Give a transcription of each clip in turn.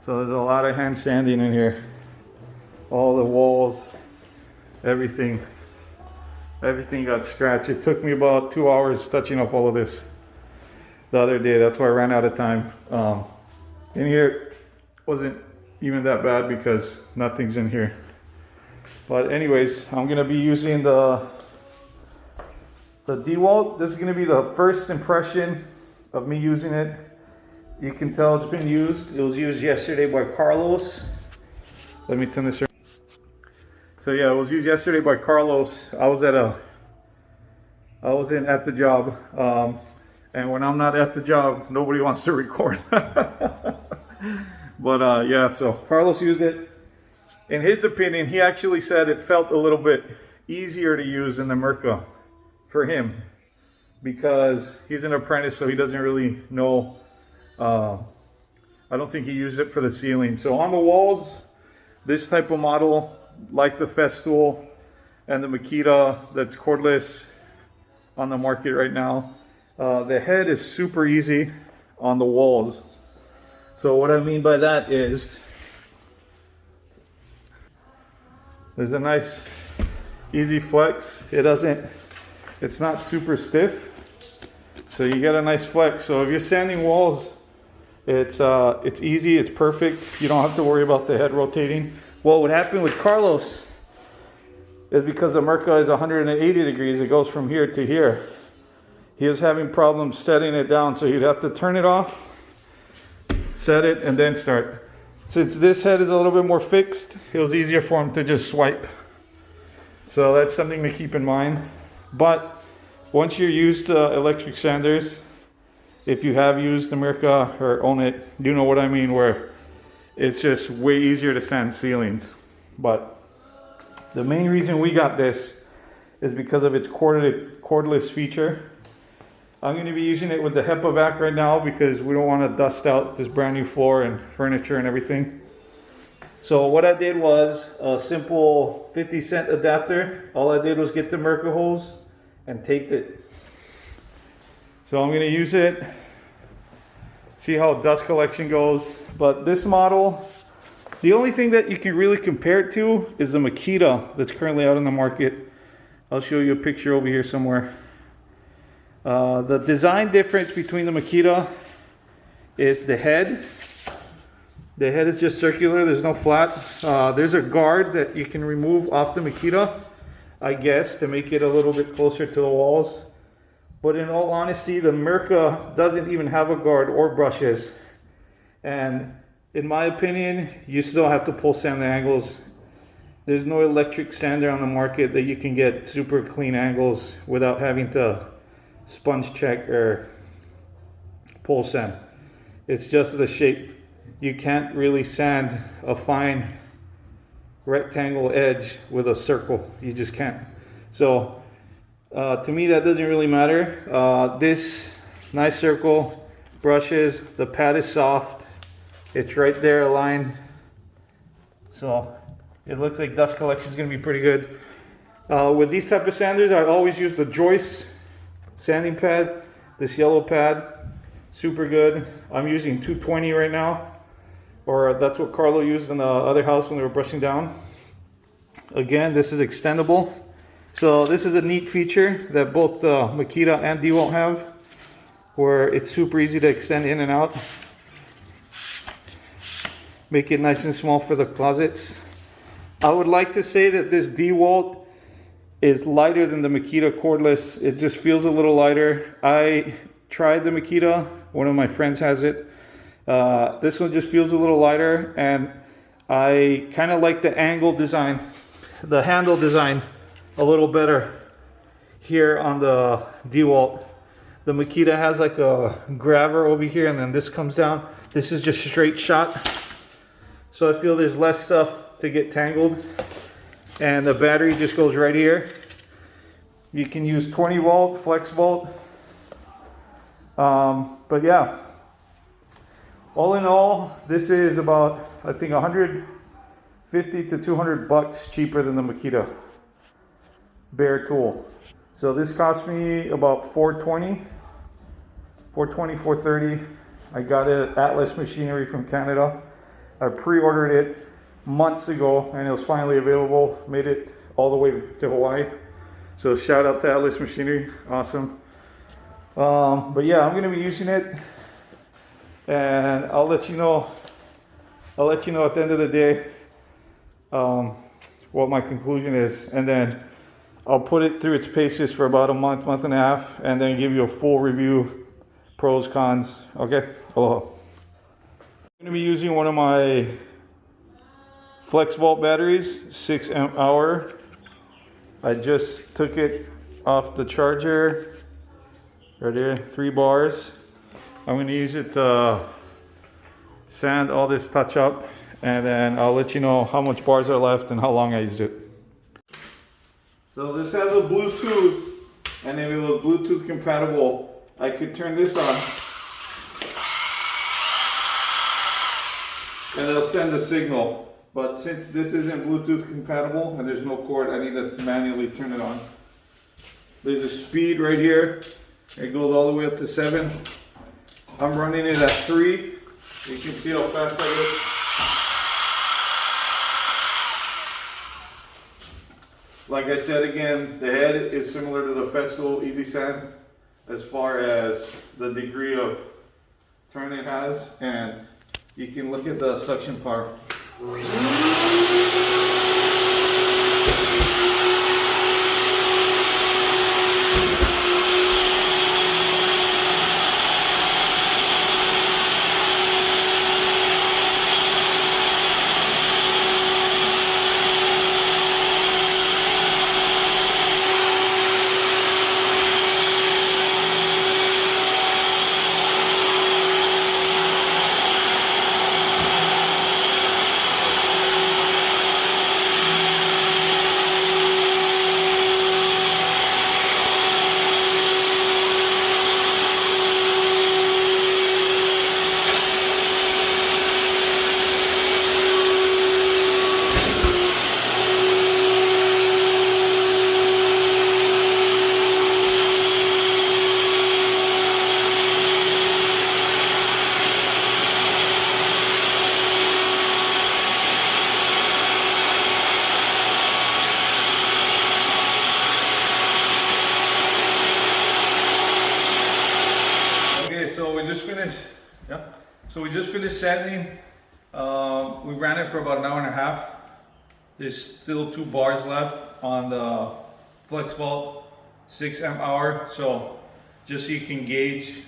So there's a lot of hand sanding in here. All the walls, everything got scratched. It took me about 2 hours touching up all of this the other day. That's why I ran out of time. In here wasn't even that bad because nothing's in here. But anyways, I'm gonna be using the Dewalt. This is gonna be the first impression of me using it. You can tell it's been used. It was used yesterday by Carlos. Let me turn this around. So yeah, it was used yesterday by Carlos. I was at the job, and when I'm not at the job, nobody wants to record. But yeah, so Carlos used it. In his opinion, he actually said it felt a little bit easier to use than the Mirka for him, because he's an apprentice, so he doesn't really know. I don't think he used it for the ceiling. So on the walls, this type of model, like the Festool and the Makita that's cordless on the market right now, the head is super easy on the walls. So what I mean by that is there's a nice easy flex. It's not super stiff, so you get a nice flex. So if you're sanding walls, it's easy, it's perfect. You don't have to worry about the head rotating. Well, what happened with Carlos is because the Mirka is 180 degrees, it goes from here to here. He was having problems setting it down, so he'd have to turn it off, set it, and then start. Since this head is a little bit more fixed, it was easier for him to just swipe. So that's something to keep in mind. But once you're used to electric sanders, if you have used the Mirka or own it, you know what I mean, where it's just way easier to sand ceilings. But the main reason we got this is because of its cordless feature. I'm going to be using it with the HEPA vac right now because we don't want to dust out this brand new floor and furniture and everything. So what I did was a simple 50-cent adapter. All I did was get the Mirka hose and taped it. So I'm going to use it, see how dust collection goes. But this model, the only thing that you can really compare it to is the Makita that's currently out in the market. I'll show you a picture over here somewhere. The design difference between the Makita is the head. The head is just circular, there's no flat. There's a guard that you can remove off the Makita, I guess, to make it a little bit closer to the walls. But in all honesty, the Mirka doesn't even have a guard or brushes. And in my opinion, you still have to pull sand the angles. There's no electric sander on the market that you can get super clean angles without having to sponge check or pull sand. It's just the shape. You can't really sand a fine rectangle edge with a circle. You just can't. So to me, that doesn't really matter. This nice circle, brushes, the pad is soft. It's right there aligned. So it looks like dust collection is going to be pretty good. With these type of sanders, I always use the Joyce sanding pad, this yellow pad, super good. I'm using 220 right now, or that's what Carlo used in the other house when they were brushing down. Again, this is extendable. So this is a neat feature that both Makita and Dewalt have, where it's super easy to extend in and out. Make it nice and small for the closets. I would like to say that this Dewalt is lighter than the Makita cordless. It just feels a little lighter. I tried the Makita, one of my friends has it. This one just feels a little lighter, and I kind of like the angle design, the handle design a little better here on the Dewalt. The Makita has like a grabber over here, and then this comes down. This is just straight shot. So I feel there's less stuff to get tangled. And the battery just goes right here. You can use 20 volt, flex volt. But yeah, all in all, this is about, I think, 150 to 200 bucks cheaper than the Makita bare tool. So this cost me about 420, 430. I got it at Atlas Machinery from Canada. I pre-ordered it months ago and it was finally available. Made it all the way to Hawaii. So shout out to Atlas Machinery, awesome. But yeah, I'm gonna be using it, and I'll let you know. I'll let you know at the end of the day what my conclusion is, and then I'll put it through its paces for about a month, month and a half, and then give you a full review, pros, cons. Okay, aloha. I'm gonna be using one of my Flex Vault batteries, 6 amp hour. I just took it off the charger. Right here, 3 bars. I'm gonna use it to sand all this touch up, and then I'll let you know how much bars are left and how long I used it. So this has a Bluetooth, and if it was Bluetooth compatible, I could turn this on and it'll send a signal. But since this isn't Bluetooth compatible and there's no cord, I need to manually turn it on. There's a speed right here. It goes all the way up to 7. I'm running it at 3. You can see how fast I go. Like I said again, the head is similar to the Festool Easy Sand as far as the degree of turn it has, and you can look at the suction power. So we just finished sanding. We ran it for about an hour and a half. There's still 2 bars left on the Flex Vault 6 amp hour. So just so you can gauge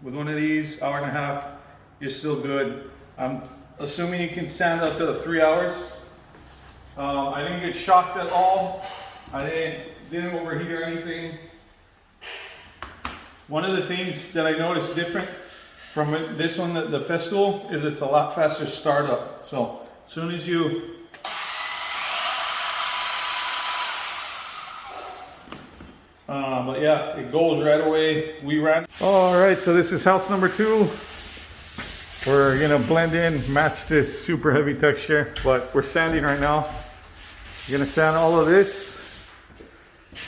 with one of these, hour and a half, you're still good. I'm assuming you can sand up to the 3 hours. I didn't get shocked at all. I didn't overheat or anything. One of the things that I noticed different from this one, the Festool, is it's a lot faster startup. So as soon as you but yeah, it goes right away. We ran. All right, so this is house number 2. We're gonna blend in, match this super heavy texture, but we're sanding right now. We're gonna sand all of this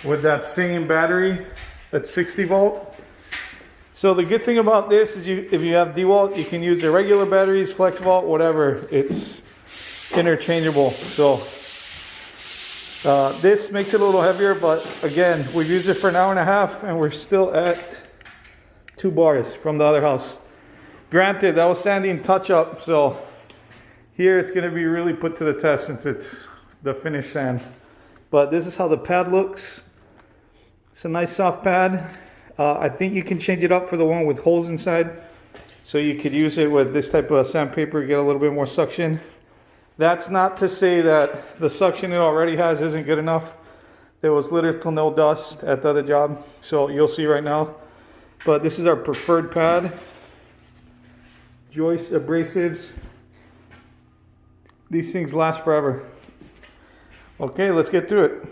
with that same battery at 60 volt. So the good thing about this is if you have Dewalt, you can use the regular batteries, Flex Vault, whatever. It's interchangeable. So this makes it a little heavier, but again, we've used it for an hour and a half and we're still at 2 bars from the other house. Granted, that was sanding touch up, so here it's gonna be really put to the test since it's the finished sand. But this is how the pad looks. It's a nice soft pad. I think you can change it up for the one with holes inside. So you could use it with this type of sandpaper, get a little bit more suction. That's not to say that the suction it already has isn't good enough. There was little to no dust at the other job, so you'll see right now. But this is our preferred pad. Joist abrasives. These things last forever. Okay, let's get through it.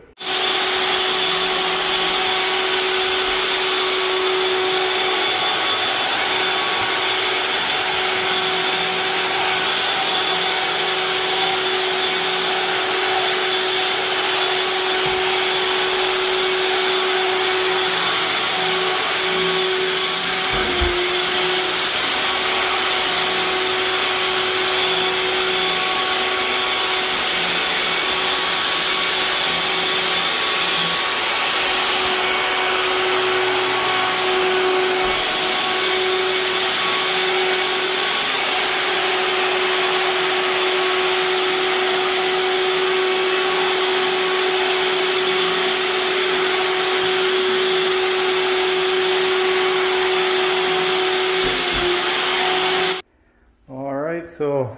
it, so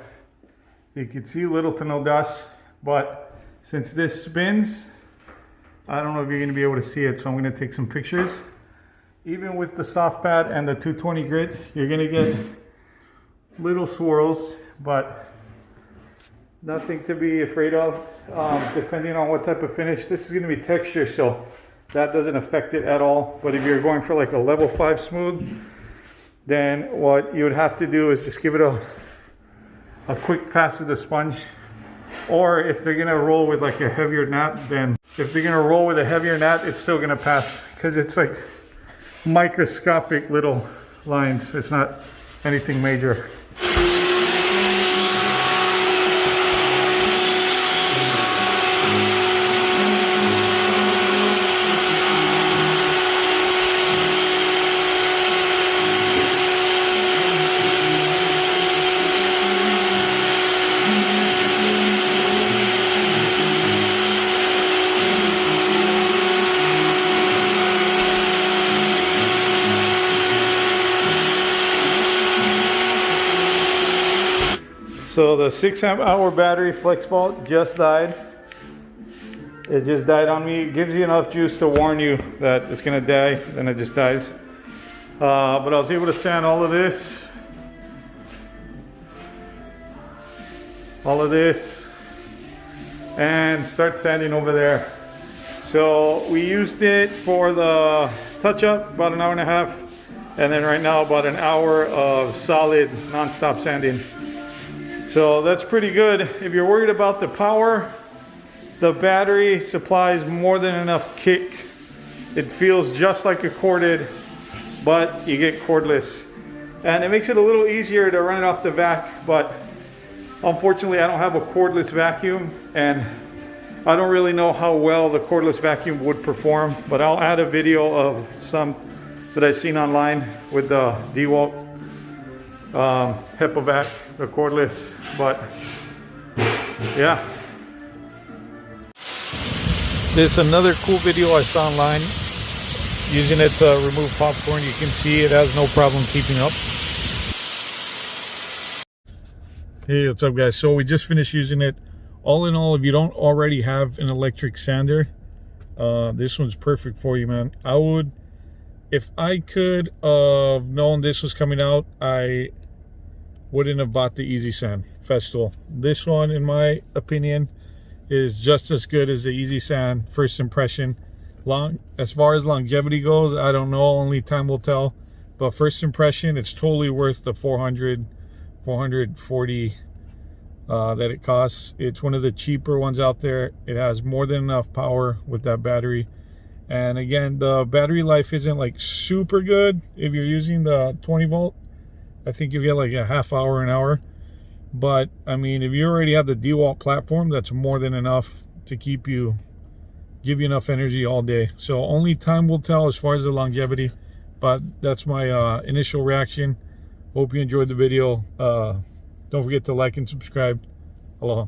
you can see little to no dust. But since this spins, I don't know if you're going to be able to see it, so I'm going to take some pictures. Even with the soft pad and the 220 grit, you're going to get little swirls, but nothing to be afraid of. Depending on what type of finish, this is going to be texture, so that doesn't affect it at all. But if you're going for like a level 5 smooth, then what you would have to do is just give it a quick pass with the sponge. Or if they're going to roll with like a heavier gnat, then if they're going to roll with a heavier gnat, it's still going to pass, because it's like microscopic little lines. It's not anything major. So the 6 amp hour battery flex vault just died. It just died on me. It gives you enough juice to warn you that it's gonna die, then it just dies. But I was able to sand all of this, and start sanding over there. So we used it for the touch-up, about an hour and a half, and then right now about an hour of solid non-stop sanding. So that's pretty good. If you're worried about the power, the battery supplies more than enough kick. It feels just like a corded, but you get cordless. And it makes it a little easier to run it off the vac, but unfortunately I don't have a cordless vacuum, and I don't really know how well the cordless vacuum would perform, but I'll add a video of some that I've seen online with the Dewalt HEPA vac, the cordless. But yeah, there's another cool video I saw online using it to remove popcorn. You can see it has no problem keeping up. Hey, what's up guys? So we just finished using it. All in all, if you don't already have an electric sander, this one's perfect for you, man. I would, if I could have known this was coming out, I wouldn't have bought the Easy Sand Festool. This one, in my opinion, is just as good as the Easy Sand first impression. As far as longevity goes, I don't know, only time will tell. But first impression, it's totally worth the $440 that it costs. It's one of the cheaper ones out there. It has more than enough power with that battery. And again, the battery life isn't like super good if you're using the 20 volt. I think you get like a half hour, an hour. But I mean, if you already have the Dewalt platform, that's more than enough to give you enough energy all day. So only time will tell as far as the longevity, but that's my initial reaction. Hope you enjoyed the video. Don't forget to like and subscribe. Aloha.